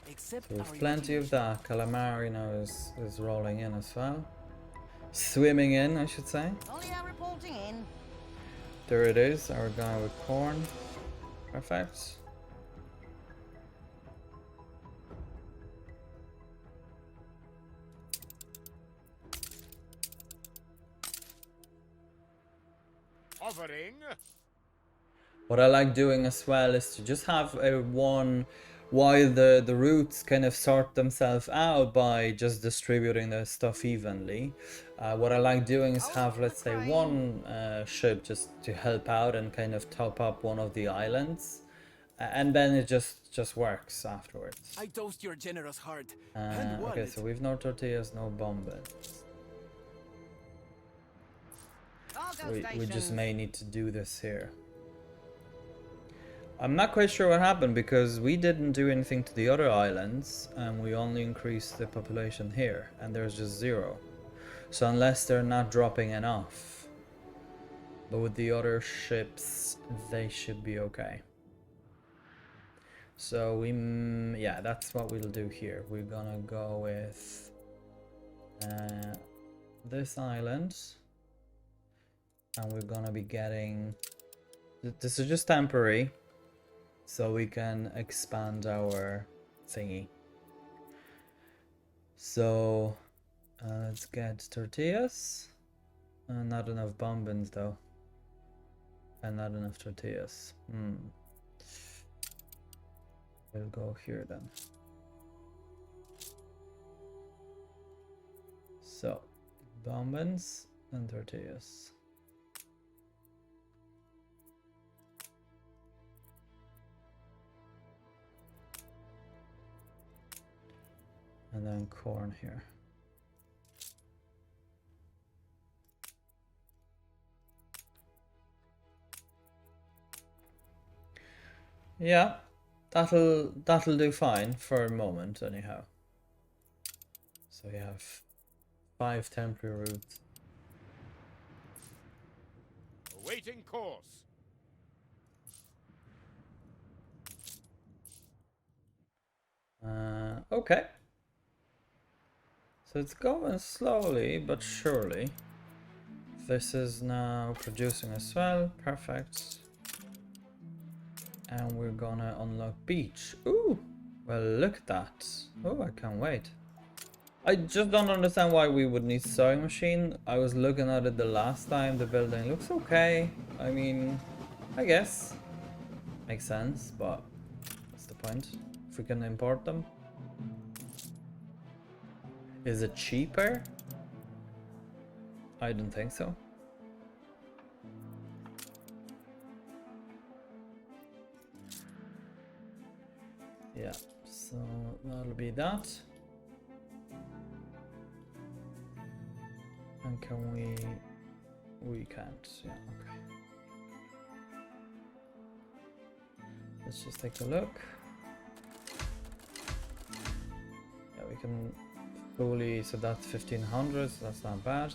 except So our there's plenty of imagination. that. Calamari now is rolling in as well. Swimming in, I should say. Ollia reporting in. There it is, our guy with corn. Perfect. Hovering. What I like doing as well is to just have a one while the routes kind of sort themselves out by just distributing the stuff evenly. What I like doing is have, let's say, one ship just to help out and kind of top up one of the islands, and then it just works afterwards. I toast your generous heart. And Okay, wallet. so we've no tortillas, no bombers. We just may need to do this here. I'm not quite sure what happened because we didn't do anything to the other islands and we only increased the population here and there's just 0. So unless they're not dropping enough. But with the other ships, they should be okay. So yeah, that's what we'll do here. We're gonna go with this island. And we're gonna be getting... This is just temporary. So we can expand our thingy. So let's get tortillas. Not enough bombins though. And not enough tortillas. We'll go here then. So bombins and tortillas. And then corn here. Yeah, that'll do fine for a moment anyhow. So we have 5 temporary routes. Awaiting course. Okay. So it's going slowly but surely. This is now producing as well. Perfect. And we're gonna unlock beach. Ooh! Well, look at that. Oh, I can't wait. I just don't understand why we would need sewing machine. I was looking at it the last time. The building looks okay. I mean, I guess. Makes sense, but what's the point? If we can import them. Is it cheaper? I don't think so. Yeah, so that'll be that. And can we can't, yeah, okay. Let's just take a look. Yeah, we can fully, so that's 1500, so that's not bad.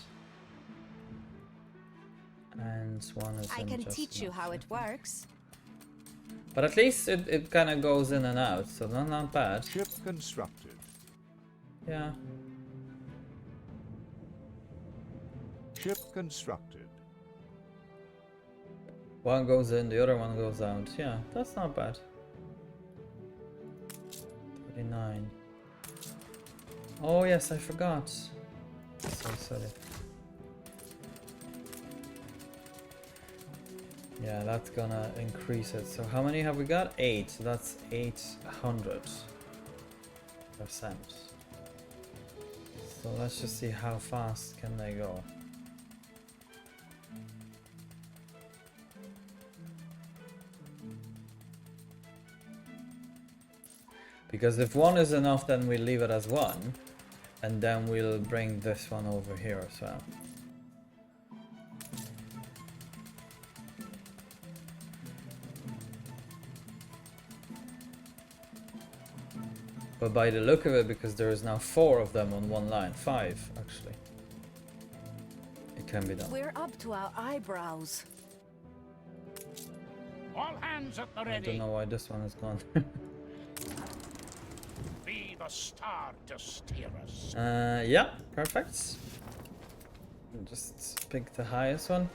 And one is I can teach you how it works. But at least it kind of goes in and out, so not bad. Ship constructed. Yeah. Ship constructed. One goes in, the other one goes out. Yeah, that's not bad. 39. Oh yes, I forgot. So silly. Yeah, that's gonna increase it. So how many have we got? 8. So that's 800%. So let's just see how fast can they go. Because if 1 is enough, then we'll leave it as 1. And then we'll bring this one over here as well. But by the look of it, because there is now 4 of them on one line, 5 actually, it can be done. We're up to our eyebrows. All hands at the I ready. don't know why this one is gone. Be the star to steer us. Yeah, perfect. Just pick the highest one.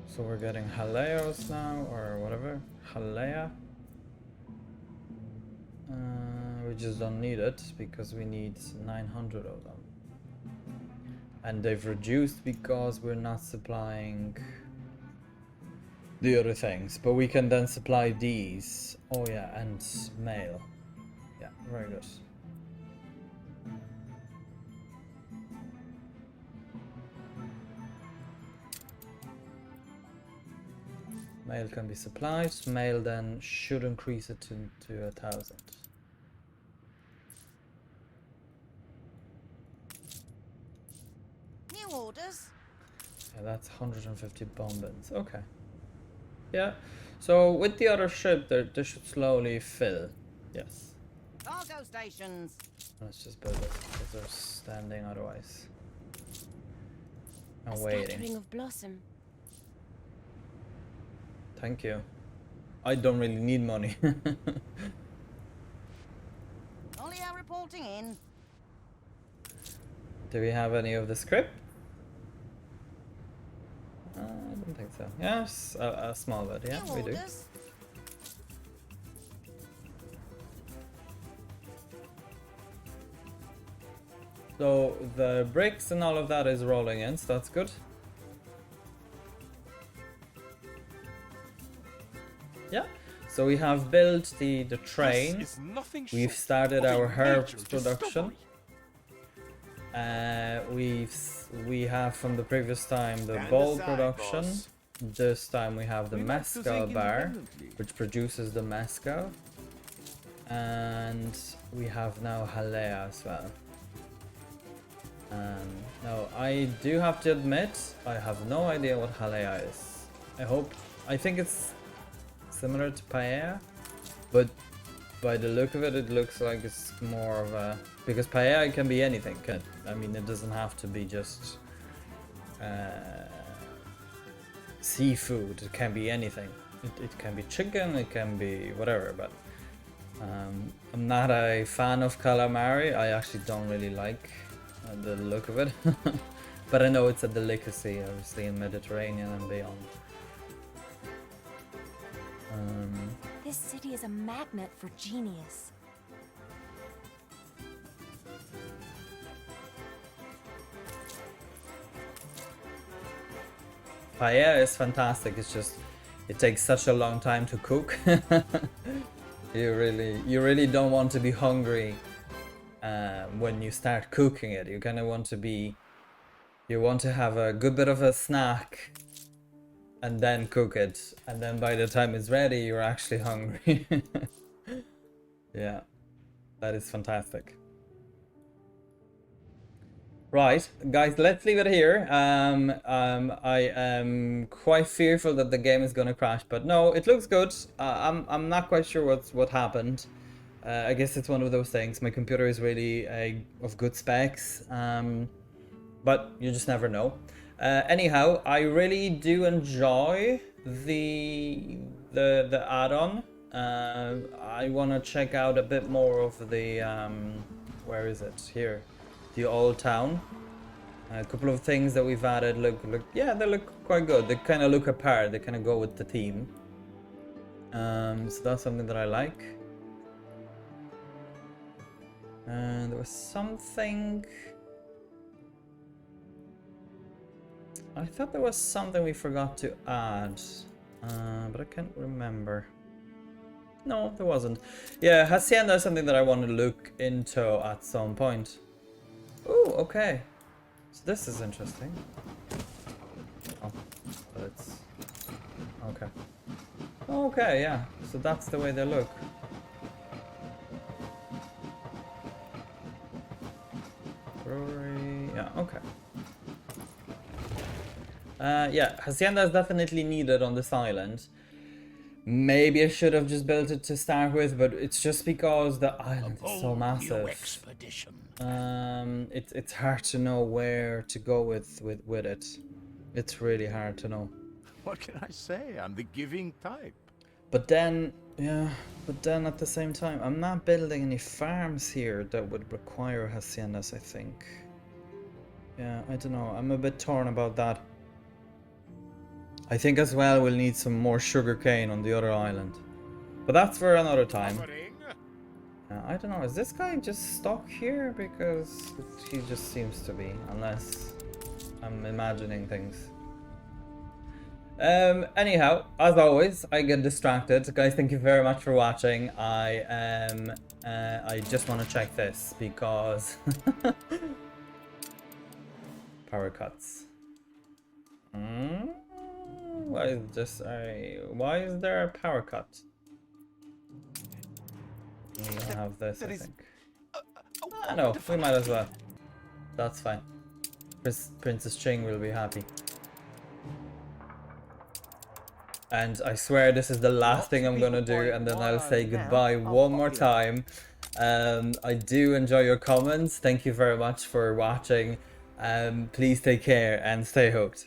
So we're getting Haleos now, or whatever. Halea. We just don't need it because we need 900 of them. And they've reduced because we're not supplying the other things. But we can then supply these. Oh yeah, and mail. Yeah, very good. Mail can be supplied. Mail then should increase it to 1,000. New orders. Yeah, that's 150 bombings. Okay. Yeah. So with the other ship, they should slowly fill. Yes. Cargo stations. Let's just build it because they're standing otherwise. A I'm scattering waiting. of blossom. Thank you. I don't really need money. Olio reporting in. Do we have any of the script? I don't think so. Yes, a small bit. Yeah, New we do. orders. So the bricks and all of that is rolling in, so that's good. Yeah. So we have built the train. This is nothing We've short started of a our herbs major production. discovery. We have from the previous time the Stand bowl aside, production. boss. This time we have the We like to mezcal think bar, independently. which produces the mezcal, and we have now jalea as well. Now I do have to admit I have no idea what jalea is. I think it's similar to paella, but by the look of it, it looks like it's more of a, because paella can be anything. I mean, it doesn't have to be just seafood. It can be anything. It can be chicken. It can be whatever. But I'm not a fan of calamari. I actually don't really like the look of it. But I know it's a delicacy, obviously, in Mediterranean and beyond. This city is a magnet for genius. Paella is fantastic. It's just it takes such a long time to cook. You really don't want to be hungry when you start cooking it. You kind of want to have a good bit of a snack and then cook it, and then by the time it's ready, you're actually hungry. Yeah, that is fantastic. Right, guys, let's leave it here. I am quite fearful that the game is gonna crash, but no, it looks good. I'm not quite sure what happened. I guess it's one of those things. My computer is really of good specs, but you just never know. Anyhow, I really do enjoy the add-on. I want to check out a bit more of the where is it? Here, the old town. A couple of things that we've added look yeah, they look quite good. They kind of look apart. They kind of go with the theme. So that's something that I like. And there was something. I thought there was something we forgot to add, but I can't remember. No, there wasn't. Yeah, Hacienda is something that I want to look into at some point. Oh, okay. So this is interesting. Oh, but it's... Okay. Okay, yeah. So that's the way they look. Brewery... Yeah, okay. Yeah, Hacienda is definitely needed on this island. Maybe I should have just built it to start with, but it's just because the island is so massive. Expedition. It's hard to know where to go with it. It's really hard to know. What can I say? I'm the giving type. But then, yeah, at the same time, I'm not building any farms here that would require haciendas, I think. Yeah, I don't know. I'm a bit torn about that. I think as well we'll need some more sugarcane on the other island. But that's for another time. I don't know, is this guy just stuck here? Because he just seems to be, unless... I'm imagining things. Anyhow, as always, I get distracted. Guys, thank you very much for watching. I just want to check this because power cuts. Why is this why is there a power cut? We have this, I think. No, we might as well. That's fine. Princess Ching will be happy. And I swear this is the last thing I'm gonna do, and then I'll say goodbye one more time. I do enjoy your comments. Thank you very much for watching. Please take care and stay hooked.